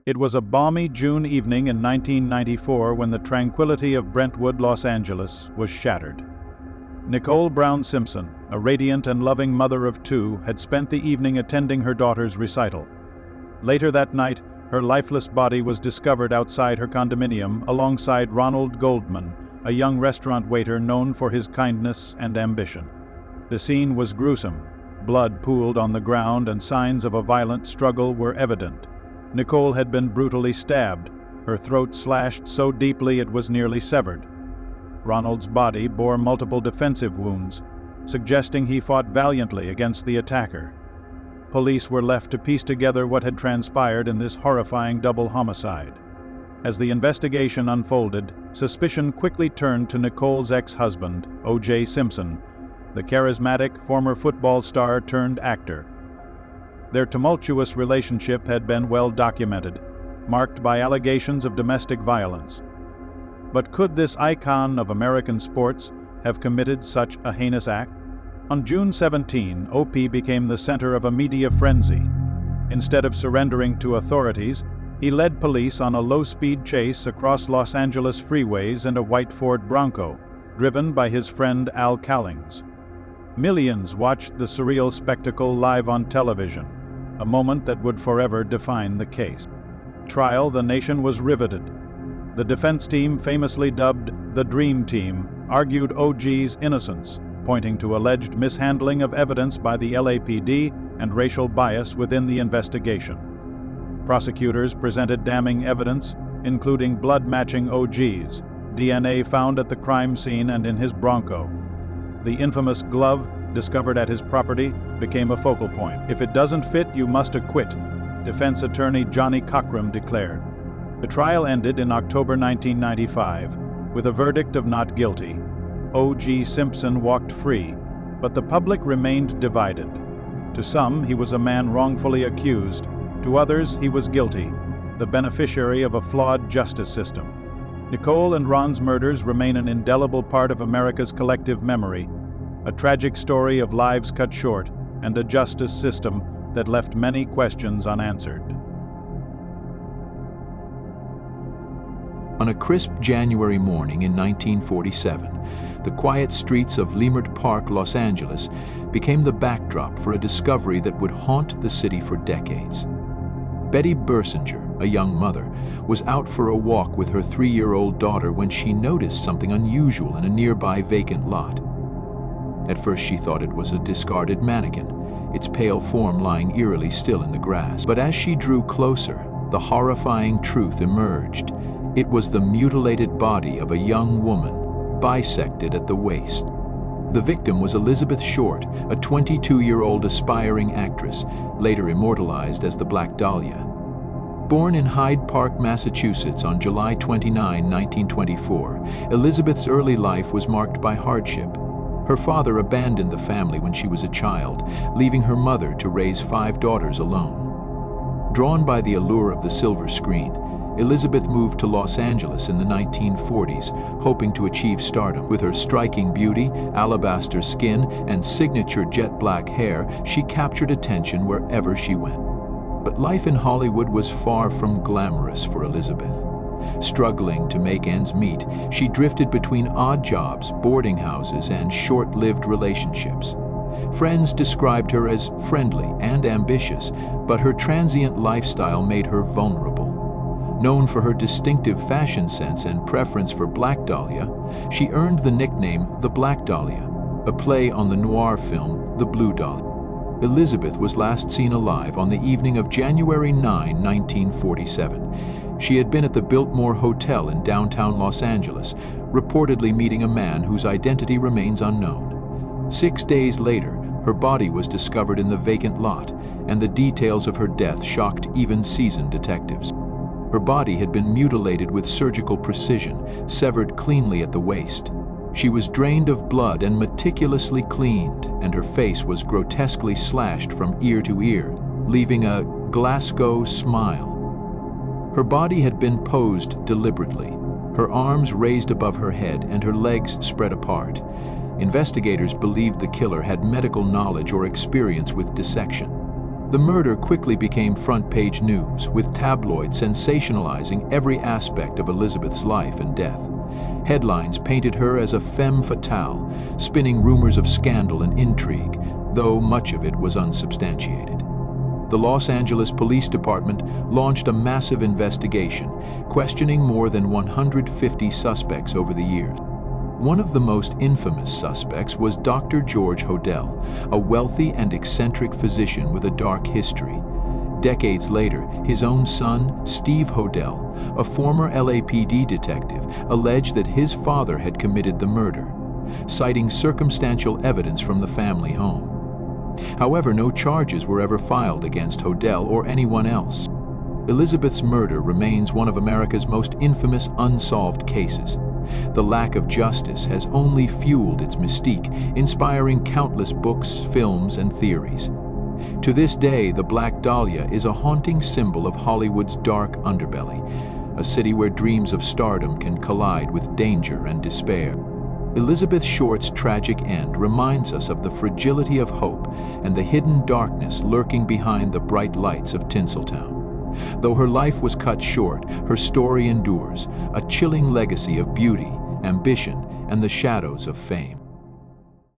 It was a balmy June evening in 1994 when the tranquility of Brentwood, Los Angeles, was shattered. Nicole Brown Simpson, a radiant and loving mother of two, had spent the evening attending her daughter's recital. Later that night, her lifeless body was discovered outside her condominium alongside Ronald Goldman, a young restaurant waiter known for his kindness and ambition. The scene was gruesome. Blood pooled on the ground and signs of a violent struggle were evident. Nicole had been brutally stabbed, her throat slashed so deeply it was nearly severed. Ronald's body bore multiple defensive wounds, suggesting he fought valiantly against the attacker. Police were left to piece together what had transpired in this horrifying double homicide. As the investigation unfolded, suspicion quickly turned to Nicole's ex-husband, O.J. Simpson, the charismatic former football star turned actor. Their tumultuous relationship had been well documented, marked by allegations of domestic violence. But could this icon of American sports have committed such a heinous act? On June 17, O.P. became the center of a media frenzy. Instead of surrendering to authorities, he led police on a low-speed chase across Los Angeles freeways in a white Ford Bronco, driven by his friend Al Callings. Millions watched the surreal spectacle live on television, a moment that would forever define the case. Trial, the nation was riveted. The defense team, famously dubbed the Dream Team, argued O.G.'s innocence, pointing to alleged mishandling of evidence by the LAPD and racial bias within the investigation. Prosecutors presented damning evidence, including blood matching O.G.'s, DNA found at the crime scene and in his Bronco. The infamous glove, discovered at his property, became a focal point. "If it doesn't fit, you must acquit," defense attorney Johnny Cochran declared. The trial ended in October 1995 with a verdict of not guilty. O.G. Simpson walked free, but the public remained divided. To some, he was a man wrongfully accused. To others, he was guilty, the beneficiary of a flawed justice system. Nicole and Ron's murders remain an indelible part of America's collective memory, a tragic story of lives cut short and a justice system that left many questions unanswered. On a crisp January morning in 1947, the quiet streets of Leimert Park, Los Angeles, became the backdrop for a discovery that would haunt the city for decades. Betty Bersinger, a young mother, was out for a walk with her 3-year-old daughter when she noticed something unusual in a nearby vacant lot. At first she thought it was a discarded mannequin, its pale form lying eerily still in the grass. But as she drew closer, the horrifying truth emerged. It was the mutilated body of a young woman, bisected at the waist. The victim was Elizabeth Short, a 22-year-old aspiring actress, later immortalized as the Black Dahlia. Born in Hyde Park, Massachusetts on July 29, 1924, Elizabeth's early life was marked by hardship. Her father abandoned the family when she was a child, leaving her mother to raise 5 daughters alone. Drawn by the allure of the silver screen, Elizabeth moved to Los Angeles in the 1940s, hoping to achieve stardom. With her striking beauty, alabaster skin, and signature jet black hair, she captured attention wherever she went. But life in Hollywood was far from glamorous for Elizabeth. Struggling to make ends meet, she drifted between odd jobs, boarding houses, and short-lived relationships. Friends described her as friendly and ambitious, but her transient lifestyle made her vulnerable. Known for her distinctive fashion sense and preference for Black Dahlia, she earned the nickname the Black Dahlia, a play on the noir film The Blue Dahlia. Elizabeth was last seen alive on the evening of January 9, 1947. She had been at the Biltmore Hotel in downtown Los Angeles, reportedly meeting a man whose identity remains unknown. 6 days later, her body was discovered in the vacant lot, and the details of her death shocked even seasoned detectives. Her body had been mutilated with surgical precision, severed cleanly at the waist. She was drained of blood and meticulously cleaned, and her face was grotesquely slashed from ear to ear, leaving a Glasgow smile. Her body had been posed deliberately, her arms raised above her head and her legs spread apart. Investigators believed the killer had medical knowledge or experience with dissection. The murder quickly became front-page news, with tabloids sensationalizing every aspect of Elizabeth's life and death. Headlines painted her as a femme fatale, spinning rumors of scandal and intrigue, though much of it was unsubstantiated. The Los Angeles Police Department launched a massive investigation, questioning more than 150 suspects over the years. One of the most infamous suspects was Dr. George Hodel, a wealthy and eccentric physician with a dark history. Decades later, his own son, Steve Hodel, a former LAPD detective, alleged that his father had committed the murder, citing circumstantial evidence from the family home. However, no charges were ever filed against Hodel or anyone else. Elizabeth's murder remains one of America's most infamous unsolved cases. The lack of justice has only fueled its mystique, inspiring countless books, films, and theories. To this day, the Black Dahlia is a haunting symbol of Hollywood's dark underbelly, a city where dreams of stardom can collide with danger and despair. Elizabeth Short's tragic end reminds us of the fragility of hope and the hidden darkness lurking behind the bright lights of Tinseltown. Though her life was cut short, her story endures, a chilling legacy of beauty, ambition, and the shadows of fame.